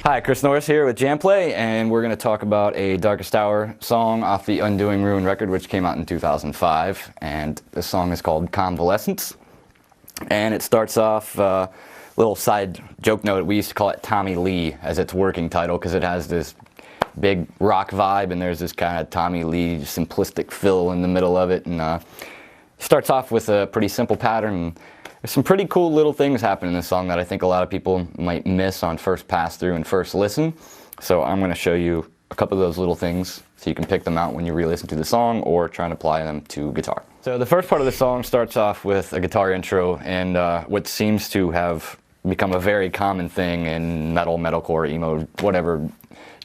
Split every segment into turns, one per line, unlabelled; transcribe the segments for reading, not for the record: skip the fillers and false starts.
Hi, Chris Norris here with JamPlay, and we're going to talk about a Darkest Hour song off the Undoing Ruin record, which came out in 2005. And this song is called Convalescence. And it starts off, little side joke note, we used to call it Tommy Lee as its working title because it has this big rock vibe, and there's this kind of Tommy Lee simplistic fill in the middle of it. And starts off with a pretty simple pattern. There's some pretty cool little things happen in this song that I think a lot of people might miss on first pass through and first listen. So I'm going to show you a couple of those little things so you can pick them out when you re-listen to the song or try and apply them to guitar. So the first part of the song starts off with a guitar intro, and what seems to have become a very common thing in metal, metalcore, emo, whatever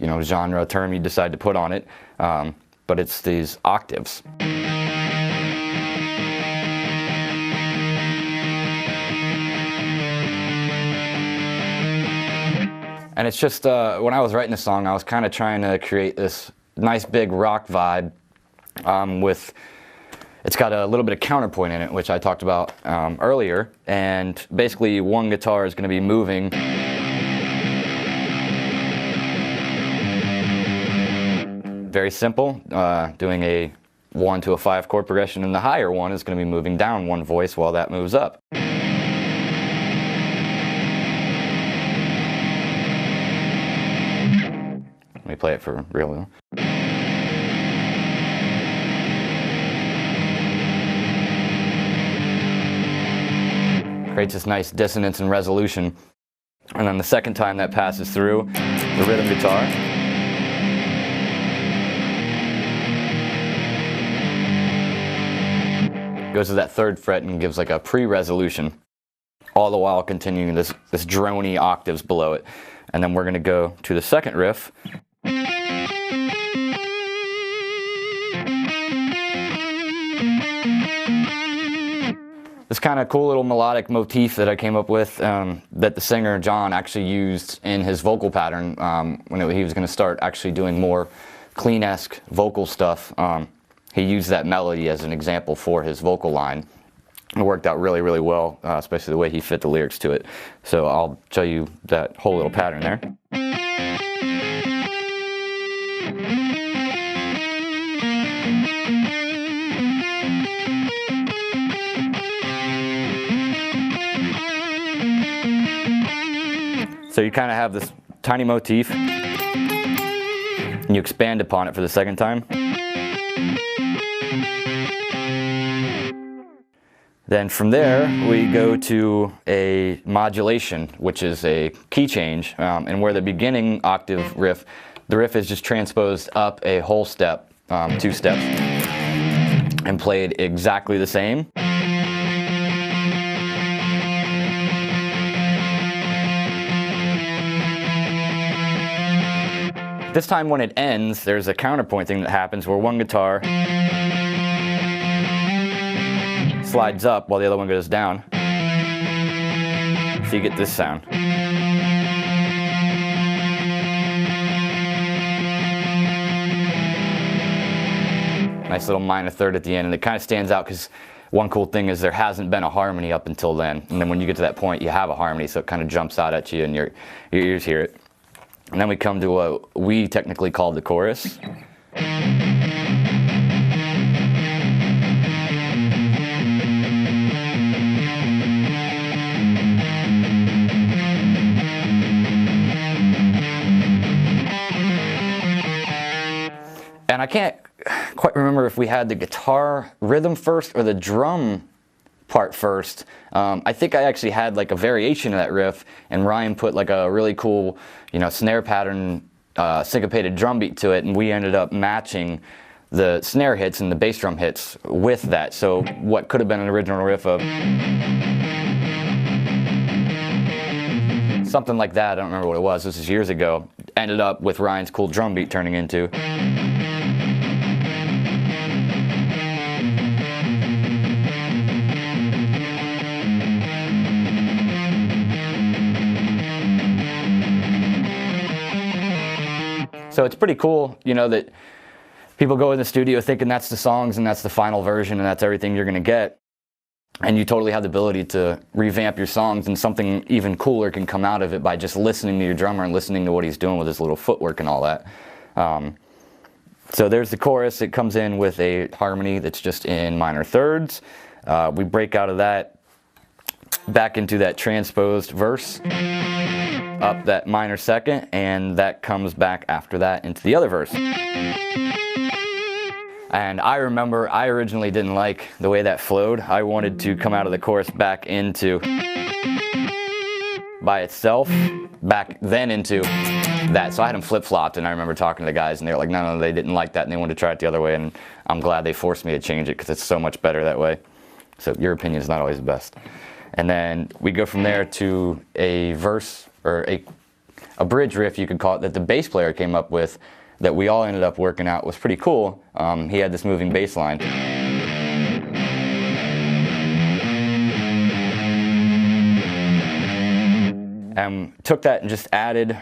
genre term you decide to put on it. But it's these octaves. And it's just, when I was writing the song, I was kind of trying to create this nice big rock vibe it's got a little bit of counterpoint in it, which I talked about earlier. And basically one guitar is going to be moving very simple, doing a 1 to a 5 chord progression, and the higher one is going to be moving down one voice while that moves up. Let me play it for real. Creates this nice dissonance and resolution. And then the second time that passes through the rhythm guitar, goes to that third fret and gives like a pre-resolution, all the while continuing this drony octaves below it. And then we're going to go to the second riff. This kind of cool little melodic motif that I came up with, that the singer John actually used in his vocal pattern when he was going to start actually doing more clean-esque vocal stuff. He used that melody as an example for his vocal line. It worked out really, really well, especially the way he fit the lyrics to it. So I'll show you that whole little pattern there. So you kind of have this tiny motif, and you expand upon it for the second time. Then from there, we go to a modulation, which is a key change, and where the beginning octave riff, the riff is just transposed up a whole step, 2 steps, and played exactly the same. This time when it ends, there's a counterpoint thing that happens where one guitar slides up while the other one goes down. So you get this sound. Nice little minor third at the end, and it kind of stands out because one cool thing is there hasn't been a harmony up until then. And then when you get to that point, you have a harmony, so it kind of jumps out at you and your ears hear it. And then we come to what we technically call the chorus. And I can't quite remember if we had the guitar rhythm first or the drum part first. I think I actually had like a variation of that riff, and Ryan put like a really cool, snare pattern, syncopated drum beat to it, and we ended up matching the snare hits and the bass drum hits with that. So what could have been an original riff of something like that, I don't remember what it was, this is years ago, ended up with Ryan's cool drum beat turning into. So it's pretty cool, that people go in the studio thinking that's the songs and that's the final version and that's everything you're going to get. And you totally have the ability to revamp your songs, and something even cooler can come out of it by just listening to your drummer and listening to what he's doing with his little footwork and all that. So there's the chorus. It comes in with a harmony that's just in minor thirds. We break out of that back into that transposed verse, up that minor second, and that comes back after that into the other verse. And I remember I originally didn't like the way that flowed. I wanted to come out of the chorus back into, by itself, back then into that. So I had them flip-flopped, and I remember talking to the guys, and they were like, no, they didn't like that, and they wanted to try it the other way, and I'm glad they forced me to change it because it's so much better that way. So your opinion is not always the best. And then we go from there to a verse, or a bridge riff, you could call it, that the bass player came up with, that we all ended up working out. Was pretty cool. He had this moving bass line. And took that and just added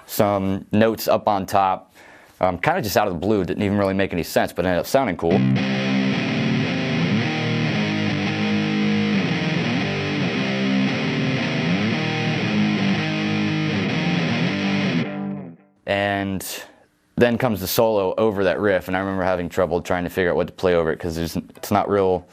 some notes up on top, kind of just out of the blue. Didn't even really make any sense, but ended up sounding cool. And then comes the solo over that riff, and I remember having trouble trying to figure out what to play over it because it's not real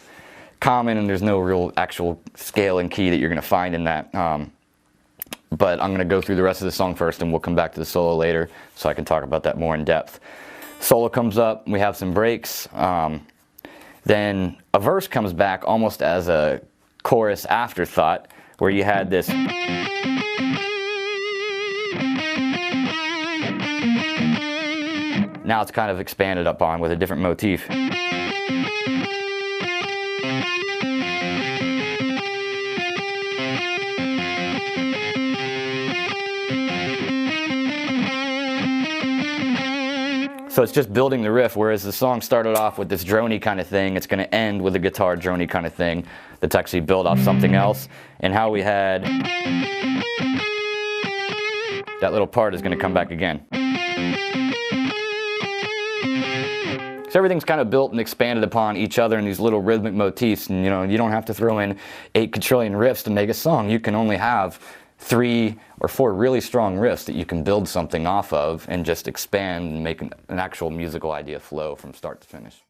common, and there's no real actual scale and key that you're going to find in that. But I'm going to go through the rest of the song first, and we'll come back to the solo later so I can talk about that more in depth. Solo comes up, we have some breaks, then a verse comes back almost as a chorus afterthought, where you had this. Now it's kind of expanded upon with a different motif. So it's just building the riff, whereas the song started off with this droney kind of thing. It's going to end with a guitar droney kind of thing that's actually built off something else. And how we had that little part is going to come back again. So everything's kind of built and expanded upon each other in these little rhythmic motifs, and you don't have to throw in 8 quadrillion riffs to make a song. You can only have 3 or 4 really strong riffs that you can build something off of and just expand and make an actual musical idea flow from start to finish.